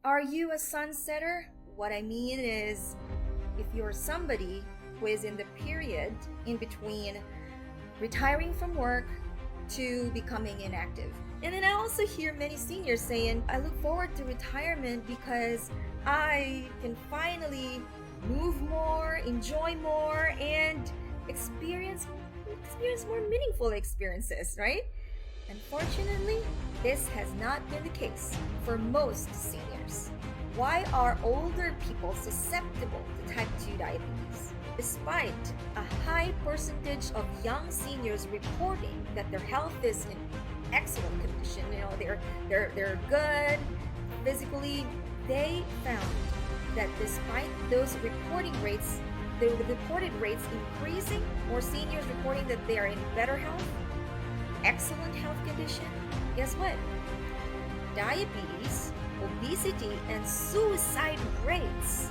Are you a sunsetter? What I mean is, if you're somebody who is in the period in between retiring from work to becoming inactive. And then I also hear many seniors saying, I look forward to retirement because I can finally move more, enjoy more, and experience more meaningful experiences, right? Unfortunately, this has not been the case for most seniors. Why are older people susceptible to type 2 diabetes? Despite a high percentage of young seniors reporting that their health is in excellent condition, they're good physically, they found that despite those the reported rates increasing, more seniors reporting that they are in better health, excellent health condition, guess what? Diabetes, obesity, and suicide rates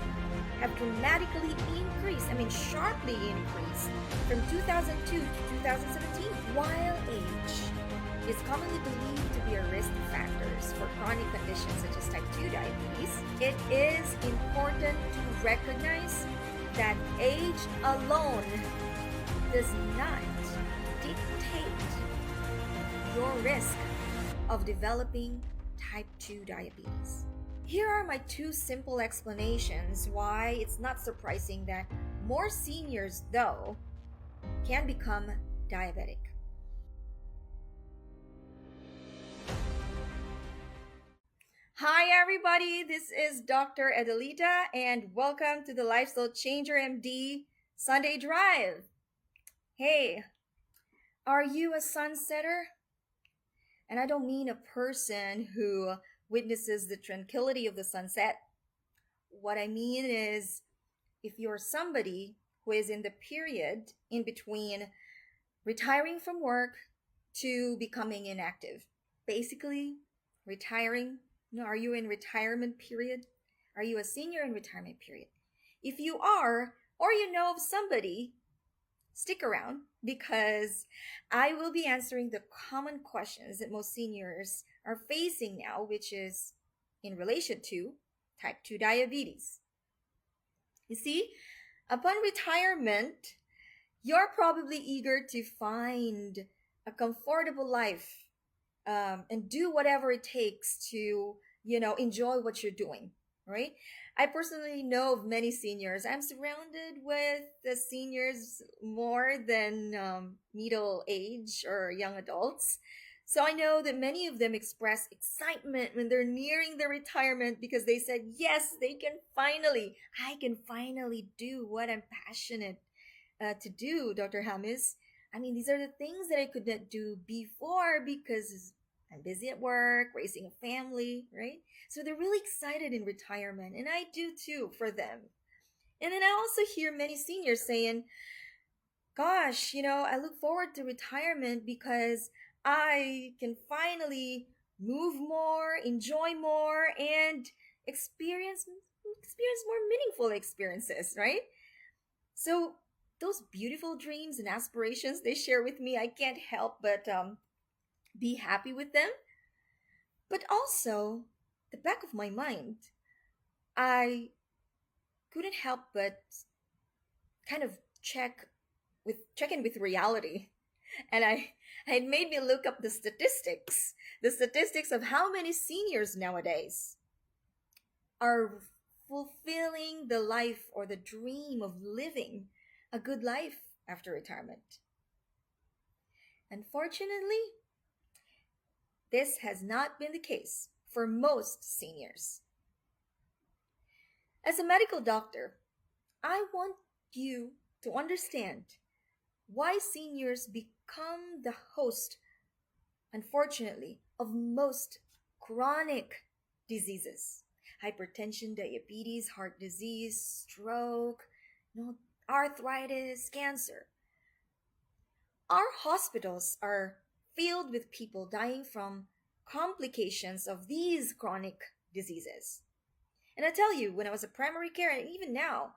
have dramatically increased, sharply increased from 2002 to 2017. While age is commonly believed to be a risk factor for chronic conditions such as type 2 diabetes, it is important to recognize that age alone does not dictate your risk of developing type 2 diabetes. Here are my two simple explanations why it's not surprising that more seniors, though, can become diabetic. Hi, everybody. This is Dr. Adelita, and welcome to the Lifestyle Changer MD Sunday Drive. Hey, are you a sunsetter? And I don't mean a person who witnesses the tranquility of the sunset. What I mean is, if you're somebody who is in the period in between retiring from work to becoming inactive, basically retiring. Are you in retirement period? Are you a senior in retirement period? If you are, or you know of somebody, stick around because I will be answering the common questions that most seniors are facing now, which is in relation to type 2 diabetes. You see, upon retirement, you're probably eager to find a comfortable life and do whatever it takes to, enjoy what you're doing, right? I personally know of many seniors. I'm surrounded with the seniors more than middle age or young adults. So I know that many of them express excitement when they're nearing their retirement because they said, yes, I can finally do what I'm passionate to do, Dr. Hamis. These are the things that I could not do before because I'm busy at work, raising a family, right? So they're really excited in retirement, and I do too for them. And then I also hear many seniors saying, gosh, I look forward to retirement because I can finally move more, enjoy more, and experience more meaningful experiences, right? So those beautiful dreams and aspirations they share with me, I can't help but be happy with them. But also, the back of my mind, I couldn't help but kind of check in with reality. And it made me look up the statistics of how many seniors nowadays are fulfilling the life or the dream of living a good life after retirement. Unfortunately, this has not been the case for most seniors. As a medical doctor, I want you to understand why seniors become the host, unfortunately, of most chronic diseases. Hypertension, diabetes, heart disease, stroke, arthritis, cancer. Our hospitals are filled with people dying from complications of these chronic diseases. And I tell you, when I was a primary care, and even now,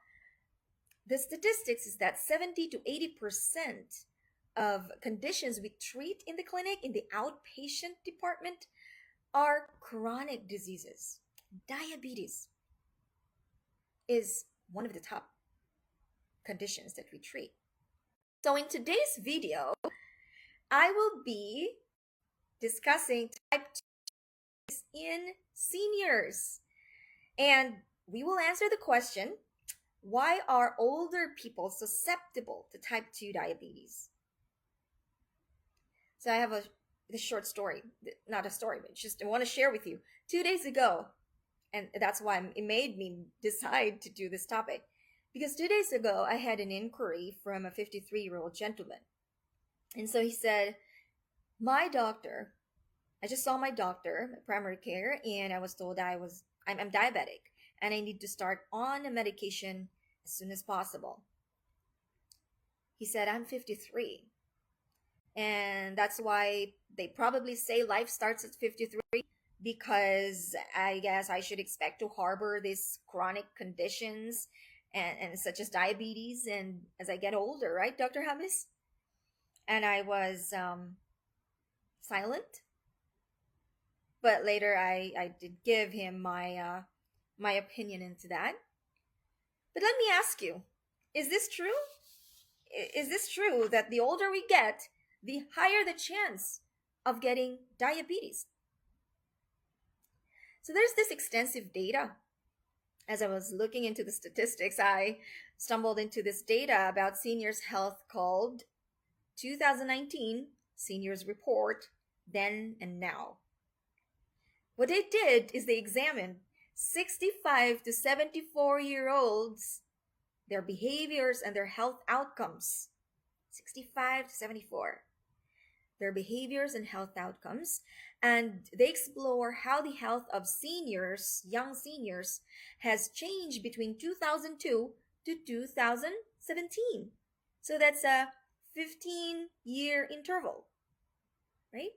the statistics is that 70 to 80% of conditions we treat in the clinic, in the outpatient department, are chronic diseases. Diabetes is one of the top conditions that we treat. So, in today's video, I will be discussing type 2 in seniors. And we will answer the question, why are older people susceptible to type 2 diabetes? So I have this short story, not a story, but just I want to share with you. 2 days ago, and that's why it made me decide to do this topic, because 2 days ago I had an inquiry from a 53-year-old gentleman. And so he said, my doctor, I just saw my doctor, my primary care, and I was told I'm diabetic and I need to start on a medication as soon as possible. He said, I'm 53. And that's why they probably say life starts at 53, because I guess I should expect to harbor these chronic conditions and such as diabetes and as I get older, right, Dr. Hamis? And I was silent, but later I did give him my opinion into that. But let me ask you, is this true? Is this true that the older we get, the higher the chance of getting diabetes? So there's this extensive data. As I was looking into the statistics, I stumbled into this data about seniors' health called 2019 Seniors Report, Then and Now. What they did is they examined 65 to 74-year-olds, their behaviors and their health outcomes. 65 to 74. Their behaviors and health outcomes. And they explore how the health of seniors, young seniors, has changed between 2002 to 2017. So that's a 15-year interval, right?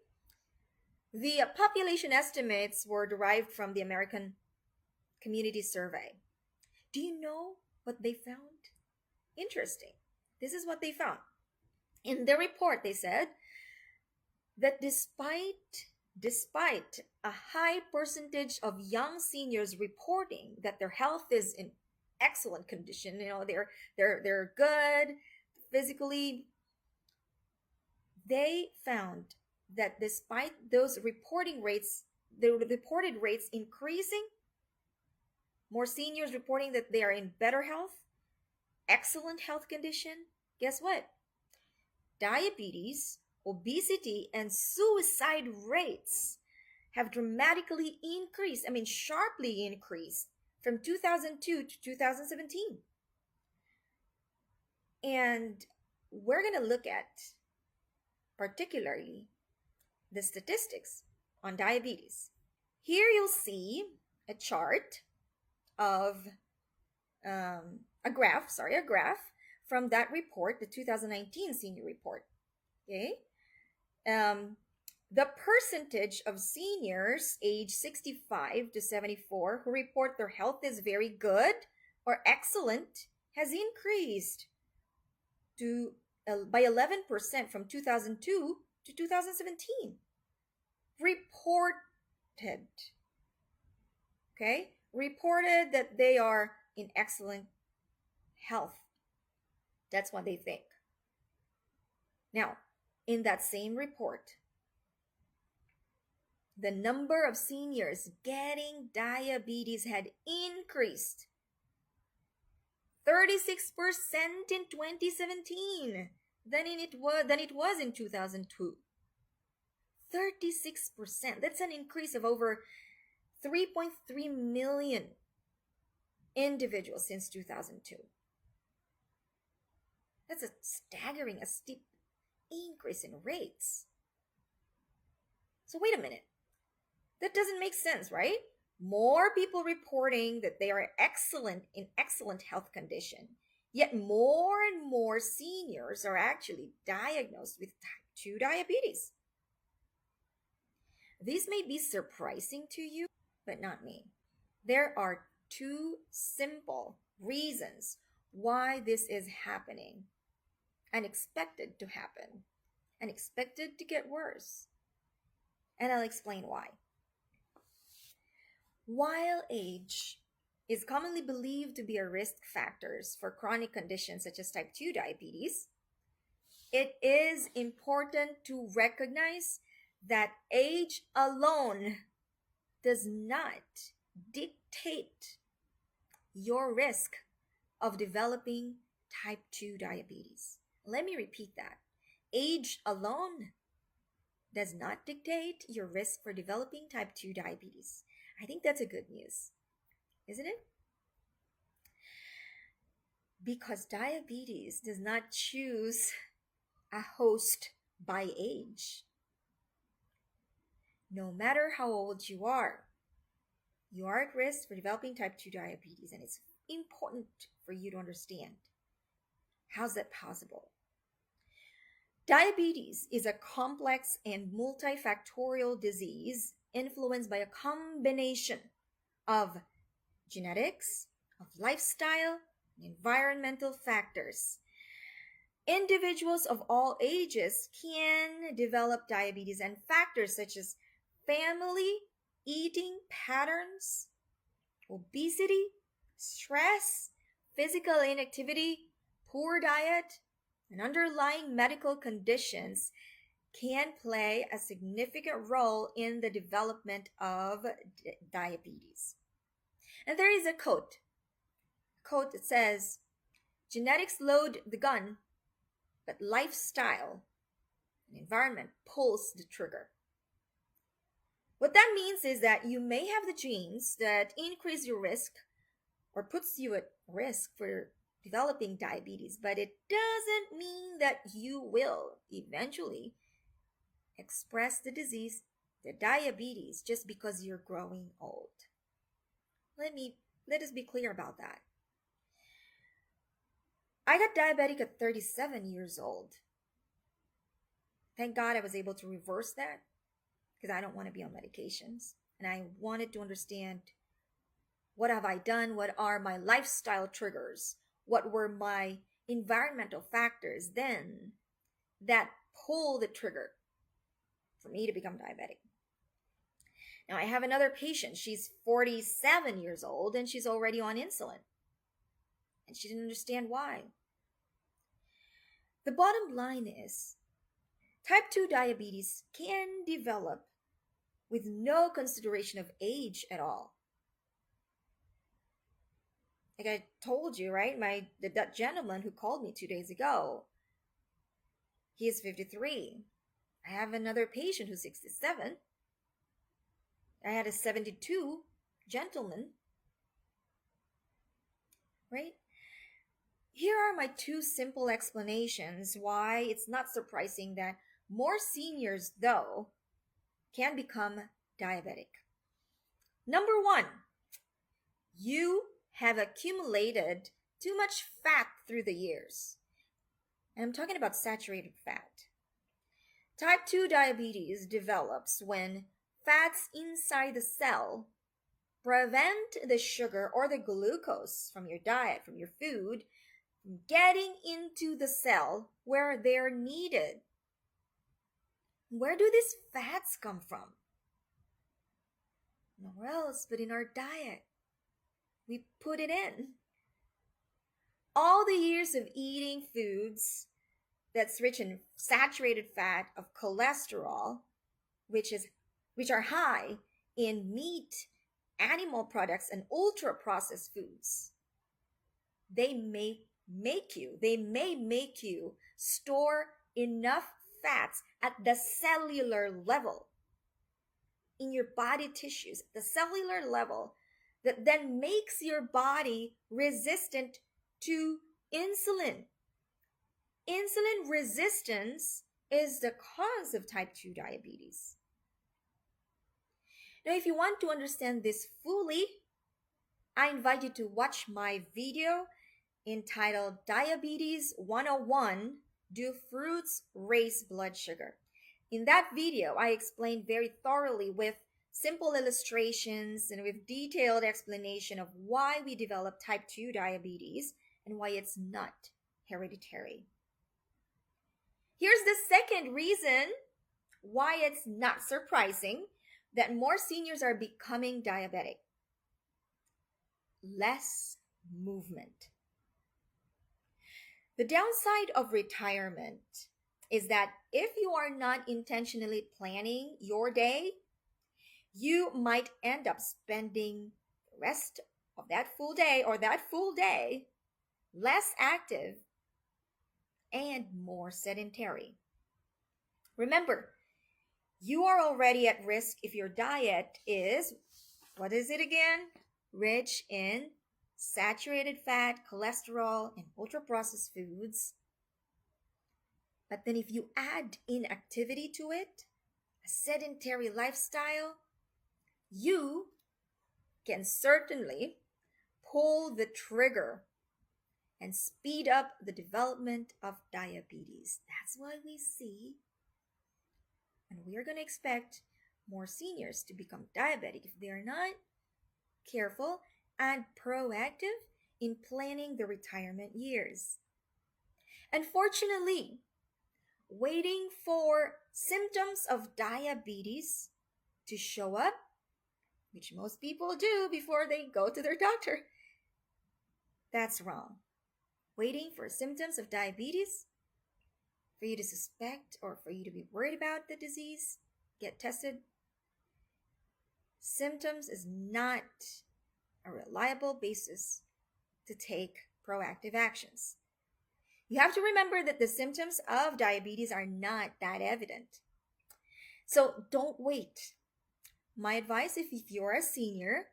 The population estimates were derived from the American Community Survey. Do you know what they found? Interesting. This is what they found. In their report, they said that despite a high percentage of young seniors reporting that their health is in excellent condition, they're good physically, they found that despite those reported rates increasing, more seniors reporting that they are in better health, excellent health condition, guess what? Diabetes, obesity, and suicide rates have dramatically increased, sharply increased from 2002 to 2017. And we're going to look at particularly the statistics on diabetes. Here you'll see a chart of a graph from that report, the 2019 senior report. Okay. The percentage of seniors age 65 to 74 who report their health is very good or excellent has increased to by 11% from 2002 to 2017. Reported. Okay? Reported that they are in excellent health. That's what they think. Now, in that same report, the number of seniors getting diabetes had increased 36% in 2017 than it was in 2002. 36%. That's an increase of over 3.3 million individuals since 2002. That's a steep increase in rates. So wait a minute. That doesn't make sense, right? More people reporting that they are in excellent health condition, yet more and more seniors are actually diagnosed with type 2 diabetes. This may be surprising to you, but not me. There are two simple reasons why this is happening and expected to happen and expected to get worse. And I'll explain why. While age is commonly believed to be a risk factors for chronic conditions such as type 2 diabetes, it is important to recognize that age alone does not dictate your risk of developing type 2 diabetes. Let me repeat that. Age alone does not dictate your risk for developing type 2 diabetes. I think that's a good news, isn't it? Because diabetes does not choose a host by age. No matter how old you are at risk for developing type 2 diabetes, and it's important for you to understand. How's that possible? Diabetes is a complex and multifactorial disease influenced by a combination of genetics, of lifestyle, and environmental factors. Individuals of all ages can develop diabetes, and factors such as family, eating patterns, obesity, stress, physical inactivity, poor diet, and underlying medical conditions can play a significant role in the development of diabetes. And there is a quote that says, genetics load the gun, but lifestyle and environment pulls the trigger. What that means is that you may have the genes that increase your risk or puts you at risk for developing diabetes, but it doesn't mean that you will eventually express the disease, the diabetes, just because you're growing old. Let us be clear about that. I got diabetic at 37 years old. Thank God I was able to reverse that because I don't want to be on medications. And I wanted to understand, what have I done? What are my lifestyle triggers? What were my environmental factors then that pull the trigger for me to become diabetic? Now I have another patient. She's 47 years old and she's already on insulin. And she didn't understand why. The bottom line is, type 2 diabetes can develop with no consideration of age at all. Like I told you, right? That gentleman who called me 2 days ago, he is 53. I have another patient who's 67. I had a 72 gentleman, right? Here are my two simple explanations why it's not surprising that more seniors, though, can become diabetic. Number one, you have accumulated too much fat through the years. And I'm talking about saturated fat. Type 2 diabetes develops when fats inside the cell prevent the sugar or the glucose from your diet, from your food, from getting into the cell where they're needed. Where do these fats come from? Nowhere else but in our diet. We put it in. All the years of eating foods that's rich in saturated fat, of cholesterol, which are high in meat, animal products, and ultra processed foods, they may make you store enough fats at the cellular level in your body tissues, the cellular level, that then makes your body resistant to insulin. Insulin resistance is the cause of type 2 diabetes. Now, if you want to understand this fully, I invite you to watch my video entitled Diabetes 101, Do Fruits Raise Blood Sugar? In that video, I explain very thoroughly with simple illustrations and with detailed explanation of why we develop type 2 diabetes and why it's not hereditary. Here's the second reason why it's not surprising that more seniors are becoming diabetic. less movement. The downside of retirement is that if you are not intentionally planning your day, you might end up spending the rest of that full day or that full day less active and more sedentary. Remember, you are already at risk if your diet is, what is it again? Rich in saturated fat, cholesterol, and ultra processed foods. But then if you add inactivity to it, a sedentary lifestyle, you can certainly pull the trigger and speed up the development of diabetes. That's why we see, and we are going to expect more seniors to become diabetic if they are not careful and proactive in planning the retirement years. Unfortunately, waiting for symptoms of diabetes to show up, which most people do before they go to their doctor, that's wrong. Waiting for symptoms of diabetes, for you to suspect or for you to be worried about the disease, get tested, symptoms is not a reliable basis to take proactive actions. You have to remember that the symptoms of diabetes are not that evident. So don't wait. My advice, if you're a senior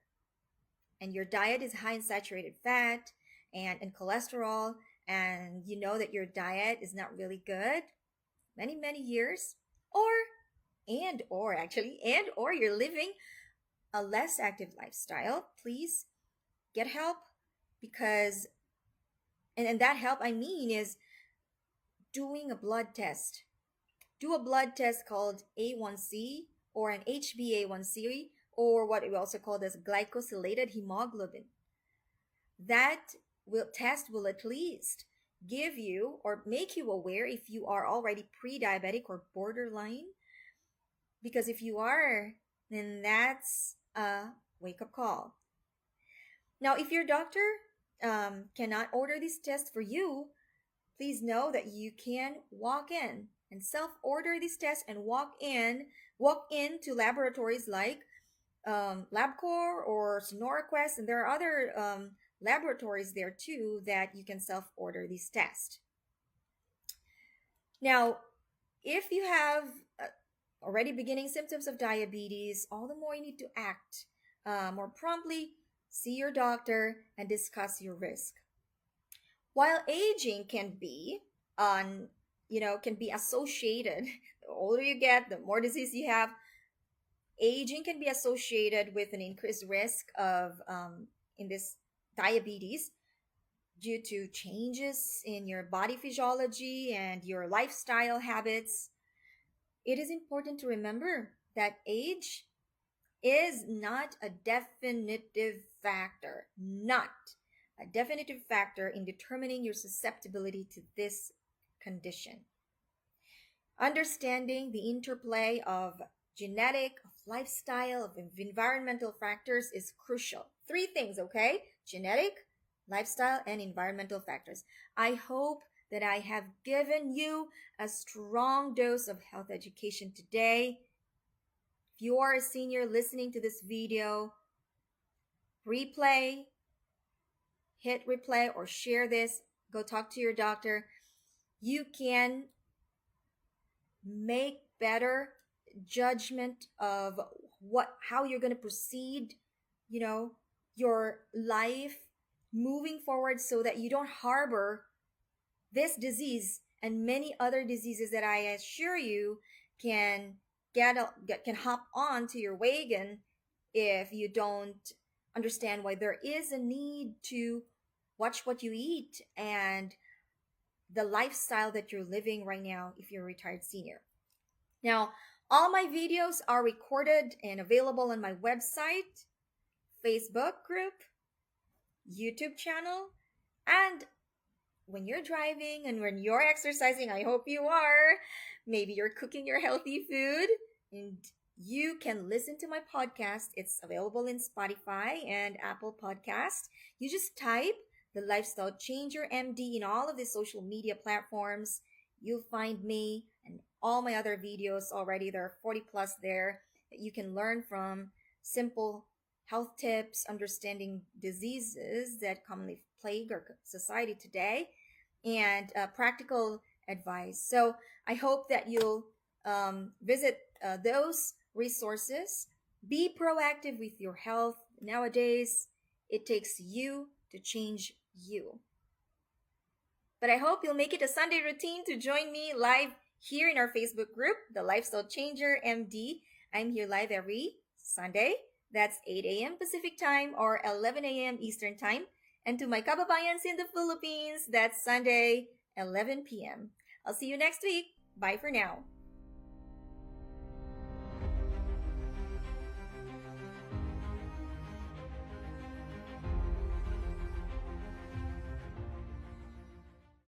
and your diet is high in saturated fat and cholesterol, and you know that your diet is not really good, many years, or you're living a less active lifestyle, please get help, because and that help I mean is doing a blood test. Do a blood test called A1C or an HbA1c, or what we also call as glycosylated hemoglobin. That test will at least give you or make you aware if you are already pre-diabetic or borderline. Because if you are, then that's a wake-up call. Now, if your doctor cannot order these tests for you, please know that you can walk in and self-order these tests and walk into laboratories like LabCorp or SonoraQuest, and there are other laboratories there too that you can self-order these tests. Now, if you have already beginning symptoms of diabetes, all the more you need to act more promptly. See your doctor and discuss your risk. While aging can be associated, the older you get, the more disease you have, aging can be associated with an increased risk of in this diabetes due to changes in your body physiology and your lifestyle habits. It is important to remember that age is not a definitive factor, in determining your susceptibility to this condition. Understanding the interplay of genetic, of lifestyle, of environmental factors is crucial. 3 things, okay? Genetic, lifestyle, and environmental factors. I hope that I have given you a strong dose of health education today. If you are a senior listening to this video, hit replay or share this, go talk to your doctor. You can make better judgment of how you're going to proceed, your life moving forward, so that you don't harbor this disease and many other diseases that I assure you can hop on to your wagon if you don't understand why there is a need to watch what you eat and the lifestyle that you're living right now if you're a retired senior. Now, all my videos are recorded and available on my website, Facebook group, YouTube channel, and when you're driving and when you're exercising, I hope you are, maybe you're cooking your healthy food and you can listen to my podcast. It's available in Spotify and Apple Podcast. You just type the Lifestyle Changer MD in all of the social media platforms. You'll find me and all my other videos already. There are 40 plus there that you can learn from. Simple health tips, understanding diseases that commonly plague our society today, and practical advice. So I hope that you'll visit those resources. Be proactive with your health. Nowadays, it takes you to change you. But I hope you'll make it a Sunday routine to join me live here in our Facebook group, The Lifestyle Changer MD. I'm here live every Sunday. That's 8 a.m. Pacific time or 11 a.m. Eastern time. And to my kababayans in the Philippines, that's Sunday, 11 p.m. I'll see you next week. Bye for now.